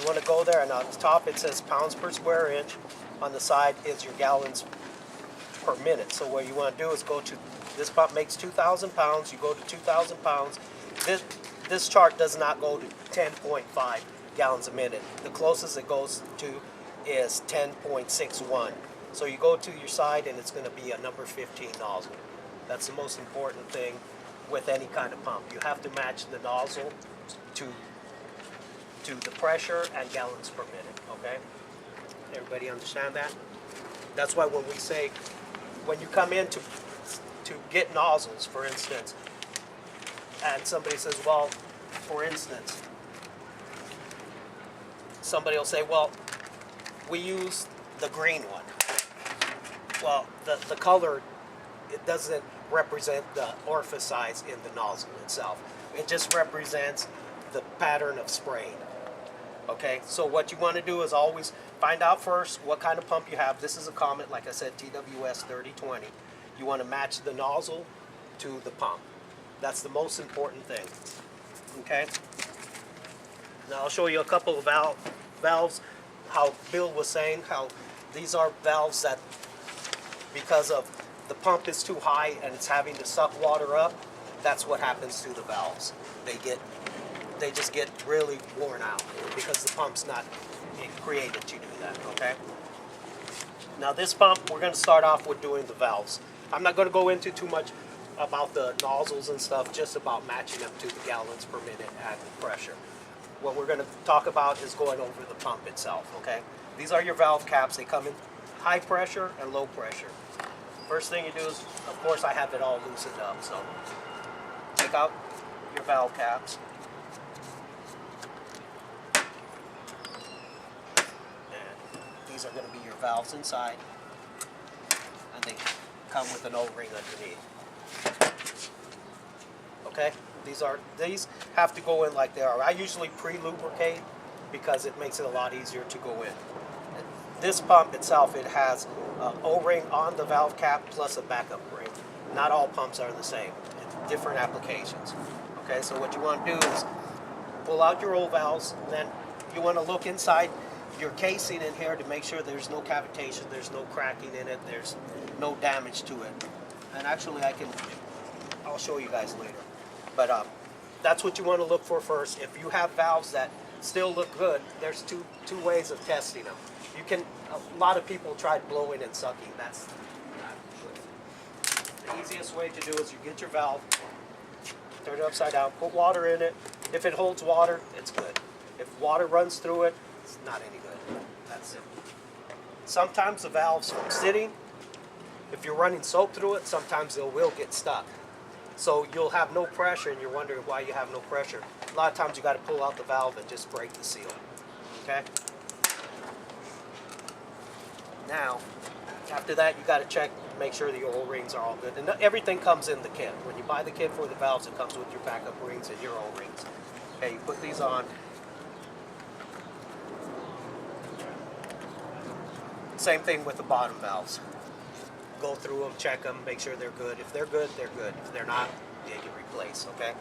want to go there, and on the top it says pounds per square inch. On the side is your gallons per minute. So what you want to do is go to, this pump makes 2,000 pounds, you go to 2,000 pounds. This chart does not go to 10.5 gallons a minute. The closest it goes to is 10.61. So you go to your side and it's going to be a number 15 nozzle. That's the most important thing with any kind of pump. You have to match the nozzle to the pressure and gallons per minute, okay? Everybody understand that? That's why when we say, when you come in to get nozzles, for instance, and somebody says, well, for instance, somebody will say, well, we use the green one. Well, the color, it doesn't represent the orifice size in the nozzle itself. It just represents the pattern of spraying. Okay, so what you want to do is always find out first what kind of pump you have. This is a Comet, like I said, TWS 3020. You want to match the nozzle to the pump. That's the most important thing. Okay, now I'll show you a couple of valves. How Bill was saying, how these are valves that, because of the pump is too high and it's having to suck water up, that's what happens to the valves. They just get really worn out because the pump's not created to do that, okay? Now this pump, we're going to start off with doing the valves. I'm not going to go into too much about the nozzles and stuff, just about matching them to the gallons per minute and the pressure. What we're going to talk about is going over the pump itself, okay? These are your valve caps. They come in high pressure and low pressure. First thing you do is, of course, I have it all loosened up, so take out your valve caps. And these are going to be your valves inside, and they come with an O-ring underneath. Okay? These have to go in like they are. I usually pre-lubricate because it makes it a lot easier to go in. And this pump itself, it has an O-ring on the valve cap plus a backup ring. Not all pumps are the same. It's different applications. Okay, so what you want to do is pull out your old valves, and then you want to look inside your casing in here to make sure there's no cavitation, there's no cracking in it, there's no damage to it. And actually I'll show you guys later. But that's what you want to look for first. If you have valves that still look good, there's two ways of testing them. A lot of people try blowing and sucking. That's not good. The easiest way to do is you get your valve, turn it upside down, put water in it. If it holds water, it's good. If water runs through it, it's not any good. That's simple. Sometimes the valves from sitting, if you're running soap through it, sometimes they will get stuck. So you'll have no pressure and you're wondering why you have no pressure. A lot of times you got to pull out the valve and just break the seal. Okay? Now, after that you got to check, make sure the O-rings are all good. And everything comes in the kit. When you buy the kit for the valves, it comes with your backup rings and your O-rings. Okay, you put these on. Same thing with the bottom valves. Go through them, check them, make sure they're good. If they're good, they're good. If they're not, they get replaced, okay?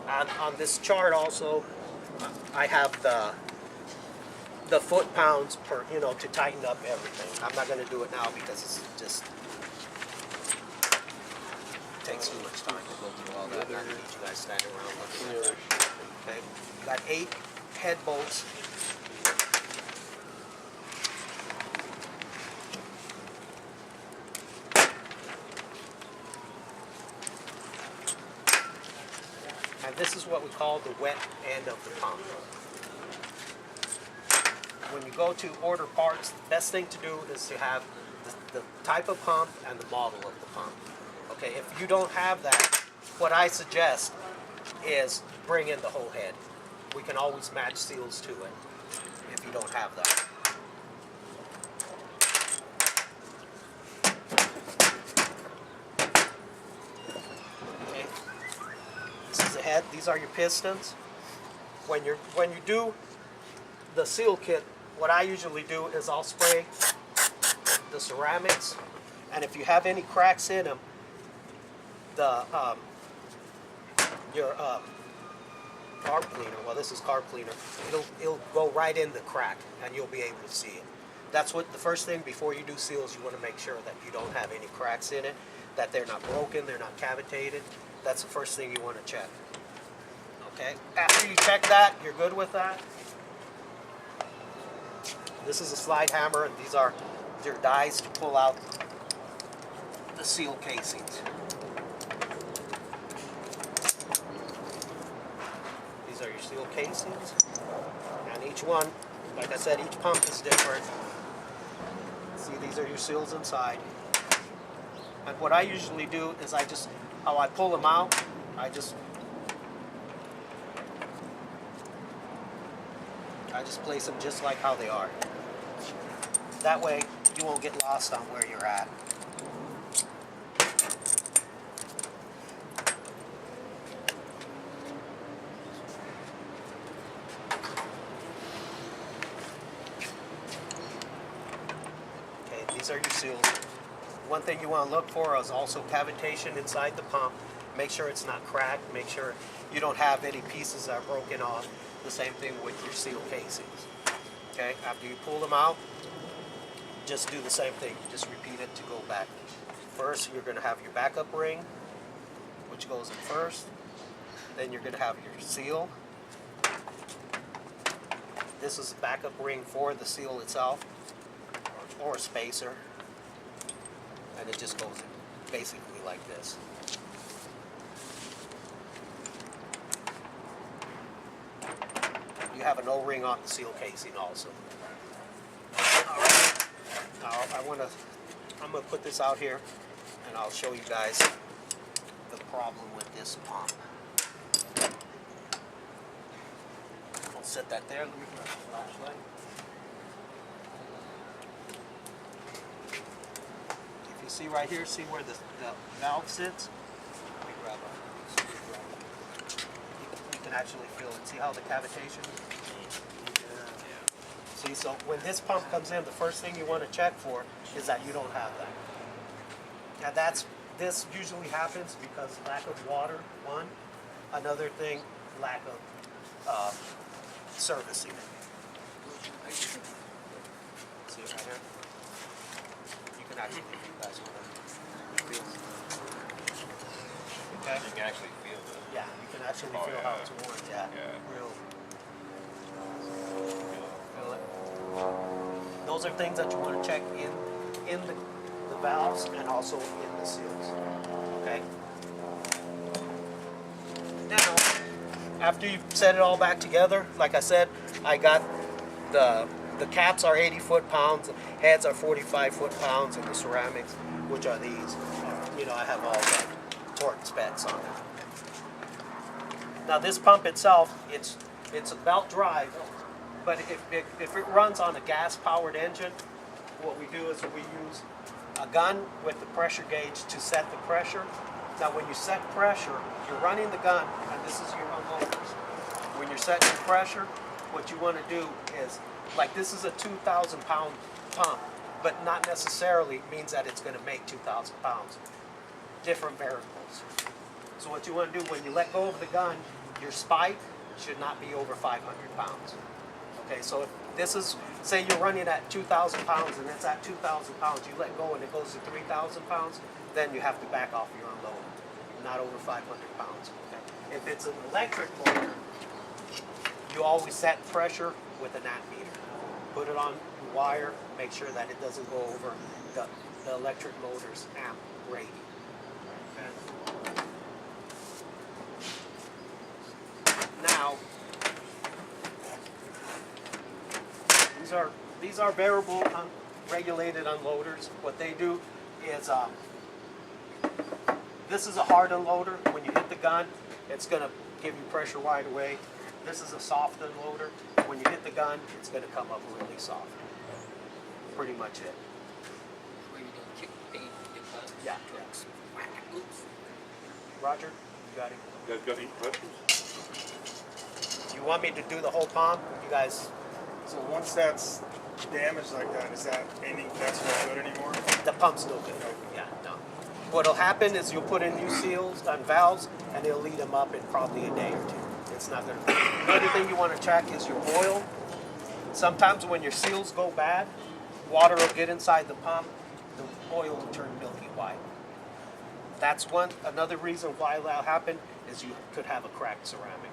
On this chart also, I have the foot-pounds per, to tighten up everything. I'm not going to do it now because it's just takes too much time to go through all that. I don't need you guys standing around looking at that. Okay, got 8 head bolts. And this is what we call the wet end of the pump. When you go to order parts, the best thing to do is to have the type of pump and the model of the pump. Okay, if you don't have that, what I suggest is bring in the whole head. We can always match seals to it if you don't have that. Head. These are your pistons. When you do the seal kit, what I usually do is I'll spray the ceramics, and if you have any cracks in them, your carb cleaner, well, this is carb cleaner, it'll go right in the crack, and you'll be able to see it. That's what the first thing before you do seals, you want to make sure that you don't have any cracks in it, that they're not broken, they're not cavitated. That's the first thing you want to check. Okay, after you check that, you're good with that. This is a slide hammer, and these are your dies to pull out the seal casings. These are your seal casings, and each one, like I said, each pump is different. See, these are your seals inside. And what I usually do is how I pull them out, I just place them just like how they are. That way, you won't get lost on where you're at. Okay, these are your seals. One thing you want to look for is also cavitation inside the pump. Make sure it's not cracked. Make sure you don't have any pieces that are broken off. The same thing with your seal casings. Okay, after you pull them out, just do the same thing. Just repeat it to go back. First, you're going to have your backup ring, which goes in first. Then you're going to have your seal. This is a backup ring for the seal itself, or a spacer. And it just goes in basically like this. You have an O-ring on the seal casing also. All right. Now I'm gonna put this out here, and I'll show you guys the problem with this pump. I'll set that there. Let me grab the flashlight. If you see right here, see where the valve sits? Let me grab a screwdriver. You can actually feel it. See how the cavitation? See, so when this pump comes in, the first thing you want to check for is that you don't have that. Now this usually happens because lack of water, one. Another thing, lack of servicing. See it right here? You can actually, if you guys want to feel it. Okay? You can actually feel it. Yeah, you can actually feel how it's worn. Yeah. Real. Feel it. Those are things that you want to check in the valves and also in the seals. Okay. Now, after you set it all back together, like I said, I got the caps are 80 foot-pounds, the heads are 45 foot-pounds, and the ceramics, which are these. You know, I have all the torque specs on it. Now this pump itself, it's a belt drive, but if it runs on a gas-powered engine, what we do is we use a gun with the pressure gauge to set the pressure. Now when you set pressure, you're running the gun, and this is your unloaders. When you're setting the pressure, what you want to do is, like this is a 2,000 pound pump, but not necessarily means that it's going to make 2,000 pounds. Different variables. So what you want to do when you let go of the gun, your spike should not be over 500 pounds. Okay, so if this is, say you're running at 2,000 pounds and it's at 2,000 pounds, you let go and it goes to 3,000 pounds, then you have to back off your unload, not over 500 pounds. Okay? If it's an electric motor, you always set pressure with an amp meter. Put it on the wire, make sure that it doesn't go over the electric motor's amp rating. Okay? Now, these are variable regulated unloaders. What they do is, this is a hard unloader. When you hit the gun, it's going to give you pressure right away. This is a soft unloader. When you hit the gun, it's going to come up really soft. Pretty much it. Where you don't kick the paint, Yeah. Oops. Roger, you got it. You guys got any questions? Do you want me to do the whole pump? You guys, So once that's damaged like that, is that anything that's not good anymore? the pump's still good. Yeah, no. What'll happen is you'll put in new seals on valves, and they'll lead them up in probably a day or two. It's not going to. Another thing you want to check is your oil. Sometimes when your seals go bad, water will get inside the pump, the oil will turn milky white. That's another reason why that'll happen is you could have a cracked ceramic.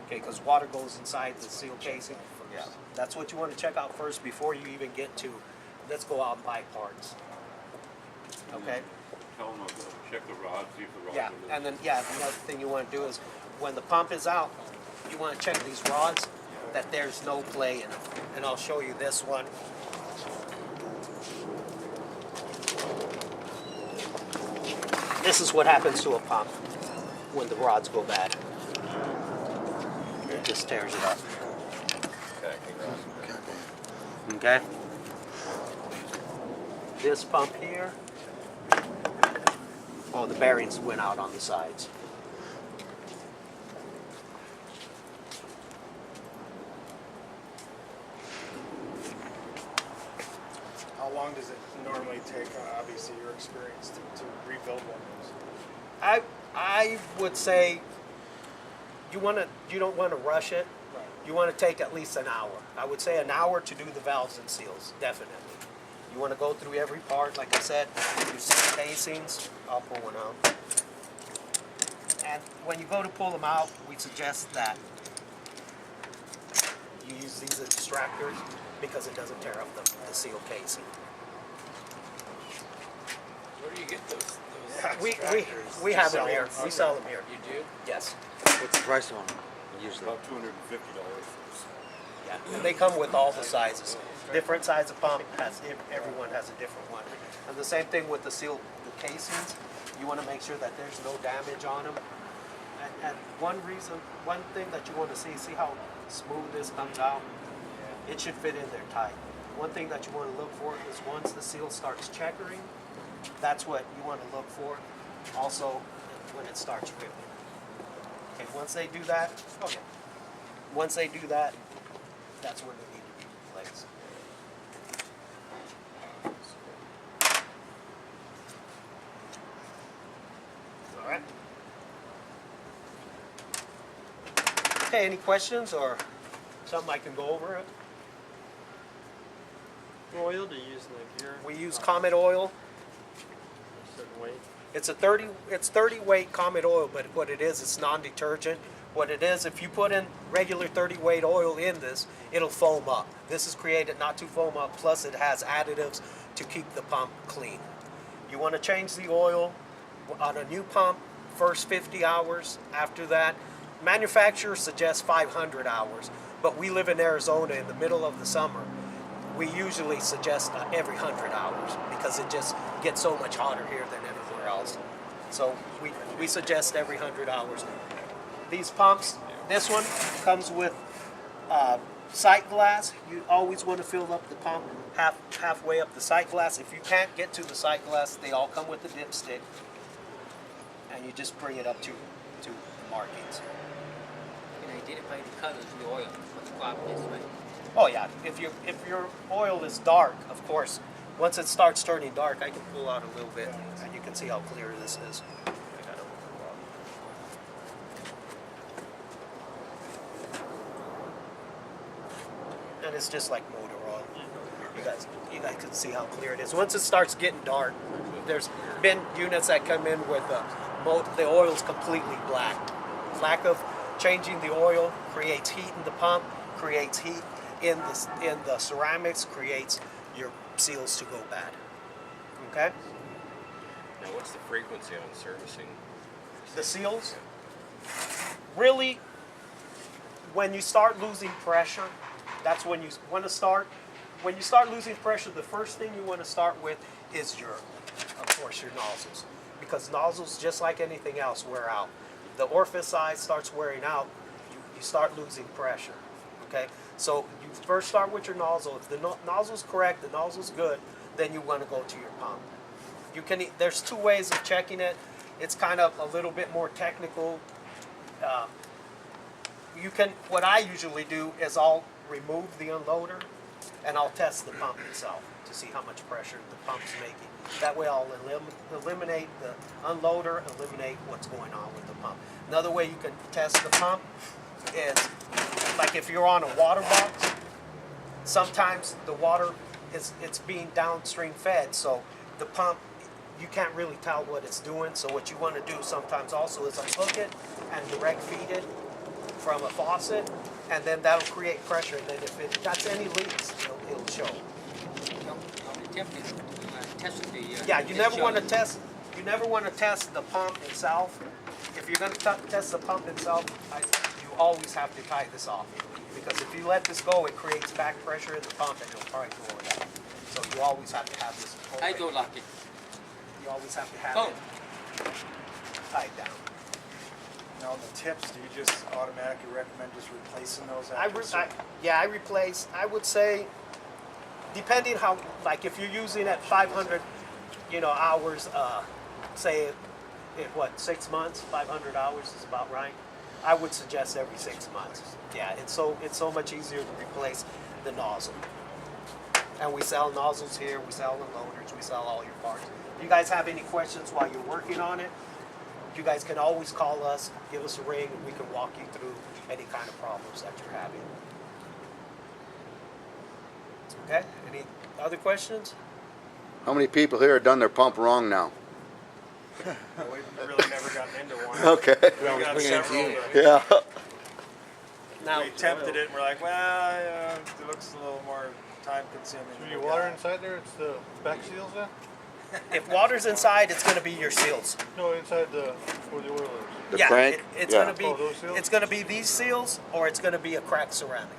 Okay, because water goes inside the seal casing. Yeah, that's what you want to check out first before you even get to, let's go out and buy parts. Okay? Tell them to check the rod, see if the rod. Yeah, and then another thing you want to do is when the pump is out, you want to check these rods that there's no play in them. And I'll show you this one. This is what happens to a pump when the rods go bad. It just tears it up. Okay? This pump here, oh, the bearings went out on the sides. How long does it normally take, obviously your experience, to rebuild one of those? I would say you don't want to rush it. Right. You want to take at least an hour. I would say an hour to do the valves and seals, definitely. You want to go through every part, like I said, you see casings, I'll pull one out. And when you go to pull them out, we suggest that you use these extractors because it doesn't tear up the seal casing. Where do you get those? Yeah, We extractors. have Sell them here. them. We sell them here. You do? Yes. What's the price on them usually? About $250. Yeah, and they come with all the sizes. Different size of pump everyone has a different one. And the same thing with the casings. You want to make sure that there's no damage on them. And one thing that you want to see how smooth this comes out. It should fit in there tight. One thing that you want to look for is once the seal starts checkering, that's what you want to look for. Also, when it starts ripping. Okay, once they do that, that's when they need to be replaced. All right. Okay, any questions or something I can go over it? Oil do you use in the gear? We use Comet oil. A certain weight? It's 30 weight Comet oil, but what it is, it's non-detergent. What it is, if you put in regular 30 weight oil in this, it'll foam up. This is created not to foam up, plus it has additives to keep the pump clean. You want to change the oil on a new pump, first 50 hours. After that, manufacturer suggests 500 hours, but we live in Arizona in the middle of the summer. We usually suggest every 100 hours because it just gets so much hotter here than everywhere else. So we suggest every 100 hours. These pumps, this one comes with sight glass. You always want to fill up the pump halfway up the sight glass. If you can't get to the sight glass, they all come with a dipstick, and you just bring it up to the markings. You can identify the colors of the oil, what the quality is, right? Oh yeah, if your oil is dark, of course, once it starts turning dark, I can pull out a little bit, and you can see how clear this is. I gotta pull out. And it's just like motor oil. You guys can see how clear it is. Once it starts getting dark, there's been units that come in where the oil's completely black. Lack of changing the oil creates heat in the pump, creates heat in the ceramics, creates your seals to go bad. Okay? Now, what's the frequency on servicing? The seals, really, when you start losing pressure, that's when you want to start. When you start losing pressure, the first thing you want to start with is of course, your nozzles. Because nozzles, just like anything else, wear out. The orifice size starts wearing out, you start losing pressure. Okay? So you first start with your nozzle. If the nozzle's correct, the nozzle's good, then you want to go to your pump. There's two ways of checking it. It's kind of a little bit more technical. What I usually do is I'll remove the unloader and I'll test the pump itself to see how much pressure the pump's making. That way I'll eliminate the unloader, eliminate what's going on with the pump. Another way you can test the pump is, like if you're on a water box, sometimes the water it's being downstream fed, so the pump, you can't really tell what it's doing. So what you want to do sometimes also is unhook it and direct feed it from a faucet, and then that'll create pressure. And then if it got any leaks, it'll show. Tested the. Yeah, you never want to test. You never want to test the pump itself. If you're going to test the pump itself, you always have to tie this off, because if you let this go, it creates back pressure in the pump, and it'll probably go over that. So you always have to have this. I do like it. You always have to have Oh. it tied down. Now, the tips, do you just automatically recommend just replacing those? I replace. I would say, depending how, like if you're using at 500, hours, say in what 6 months, 500 hours is about right. I would suggest every 6 months. Yeah, it's so much easier to replace the nozzle. And we sell nozzles here. We sell unloaders. We sell all your parts. If you guys have any questions while you're working on it, you guys can always call us, give us a ring, and we can walk you through any kind of problems that you're having. Okay? Any other questions? How many people here have done their pump wrong now? We've really never gotten into one. Okay. We got bringing it to several you. that Yeah. Now, we attempted it and we're like, well, it looks a little more time consuming. When you water inside there, it's the back seals then? if water's inside, it's going to be your seals. No, inside where the oil is. The yeah, crank? it's Yeah. going to be Oh, those seals? it's going to be these seals, or it's going to be a cracked ceramic.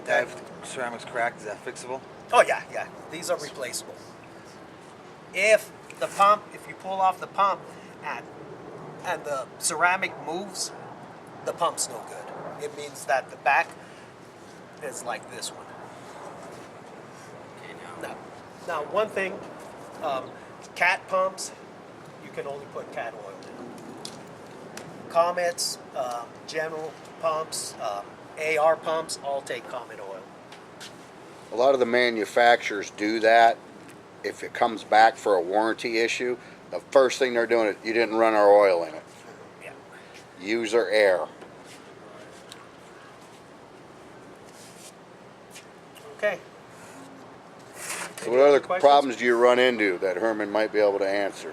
Okay. If ceramic's cracked, is that fixable? Oh yeah, yeah. These are replaceable. If you pull off the pump and the ceramic moves, the pump's no good. It means that the back is like this one. Okay, Now one thing, cat pumps, you can only put cat oil in. Comets, general pumps, AR pumps, all take Comet oil. A lot of the manufacturers do that. If it comes back for a warranty issue, the first thing they're doing is, you didn't run our oil in it. Yeah. Use our air. Okay. So Any what other questions? problems do you run into that Herman might be able to answer?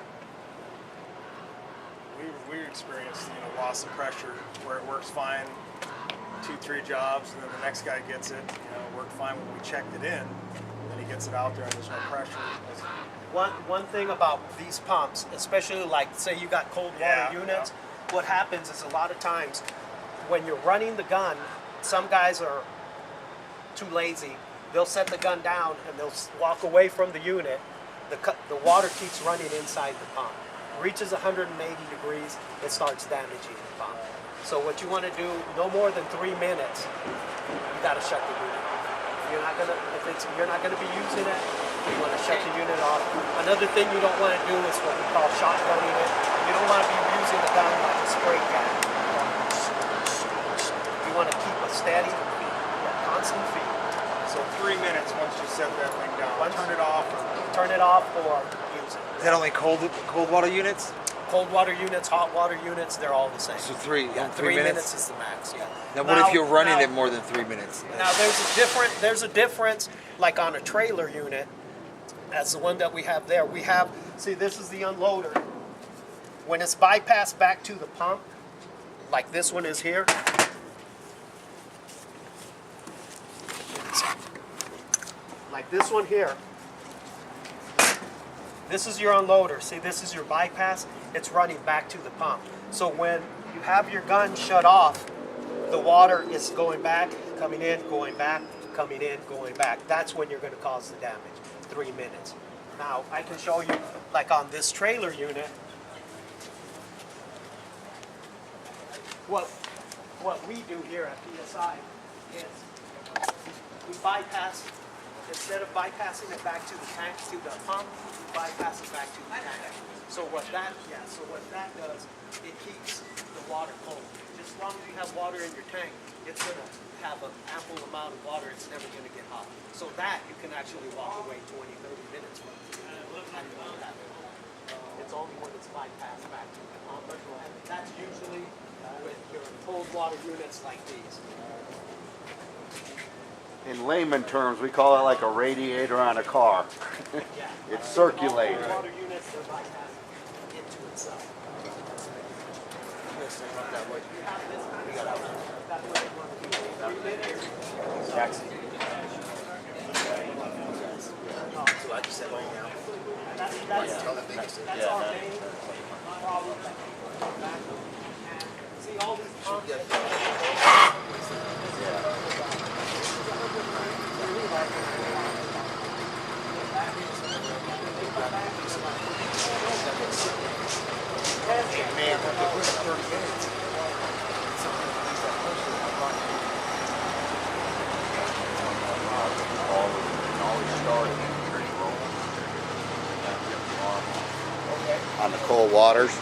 We experienced loss of pressure where it works fine 2-3 jobs, and then the next guy gets it, worked fine when we checked it in, and then he gets it out there and there's no pressure. One thing about these pumps, especially like say you got cold water units, what happens is a lot of times when you're running the gun, some guys are too lazy. They'll set the gun down and they'll walk away from the unit. The water keeps running inside the pump. Reaches 180 degrees, it starts damaging the pump. So what you want to do, no more than 3 minutes, you got to shut the unit off. You're not gonna be using it, you want to shut the unit off. Another thing you don't want to do is what we call shotgunning it. You don't want to be using the gun like a spray can. You want to keep a steady, constant feed. So 3 minutes once you set that thing down. Turn it off or use it. Is that only cold water units? Cold water units, hot water units, they're all the same. So Yeah, 3 minutes is the max. Yeah. Now what if you're running it more than 3 minutes? Now there's a difference, like on a trailer unit, as the one that we have there. See, this is the unloader. When it's bypassed back to the pump, like this one is here. Like this one here. This is your unloader. See, this is your bypass. It's running back to the pump. So when you have your gun shut off, the water is going back, coming in, going back, coming in, going back. That's when you're going to cause the damage. 3 minutes. Now, I can show you, like on this trailer unit, what we do here at PSI is we bypass, instead of bypassing it back to the tank, to the pump, we bypass it back to the tank. So what that does, it keeps the water cold. Just as long as you have water in your tank, it's going to have an ample amount of water. It's never going to get hot. So that you can actually walk away 20, 30 minutes from. And you won't have it. It's only when it's bypassed back to the pump. And that's usually with your cold water units like these. In layman terms, we call it like a radiator on a car. It's circulating. Water units are bypassed into itself. We got out. Taxi. So I just said right now. See all these On the cold waters.